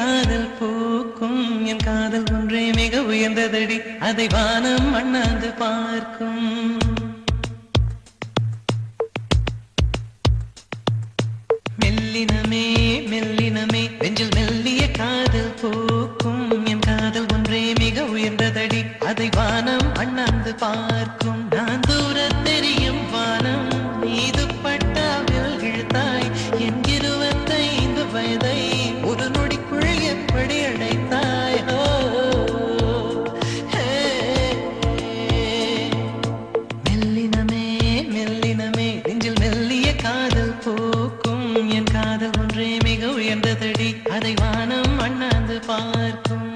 காதல் பூக்கும் என் காதல் ஒன்றே மிக உயர்ந்ததடி அதை வானம் அண்ணாந்து பார்க்கும் மெல்லினமே மெல்லினமே நெஞ்சில் மெல்லிய காதல் பூக்கும் என் காதல் ஒன்றே மிக உயர்ந்ததடி அதை வானம் அண்ணாந்து பார்க்கும் நான் தூர தெரியும் வானம் மீது பட்டாவில் இழுத்தாய் என் 25 வயதை ஒரு நொடிக்குள் எப்படி அடைத்தாய் மெல்லினமே மெல்லினமே நெஞ்சில் மெல்லிய காதல் பூக்கும் என் காதல் ஒன்றே மிக உயர்ந்ததடி அதை வானம் அண்ணாந்து பார்க்கும்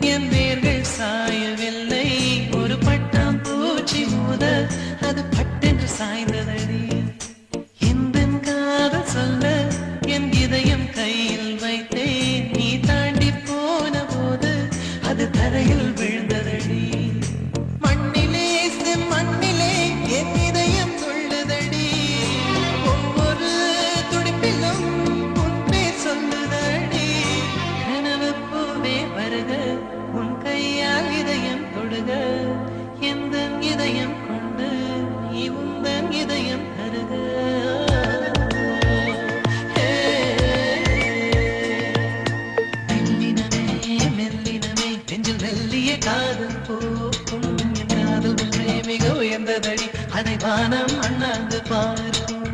என் வேர்கள் சாயவில்லை ஒரு பட்டாம் பூச்சி மோத அது பட்டென்று சாய்ந்ததடி எந்த காதல் சொல்ல என் இதயம் கையில் வைத்தேன் நீ தாண்டி போன போது அது தரையில் விழுந்ததடி மண்ணிலே மண்ணிலே என் இதயம் துள்ளுதடி ஒவ்வொரு துடிப்பிலும் உன்பே சொல்லுதடி கனவு பூவே வருக உன் கையால் இதயம் தொடுக எந்த இதயம் கொண்டு நீ உந்தன் இதயம் தருக மெல்லினமே மெல்லினமே நெஞ்சில் மெல்லிய காதல் பூக்கும் என் காதல் ஒன்றே மிக உயர்ந்ததடி அதை வானம் அண்ணாந்து பார்க்கும்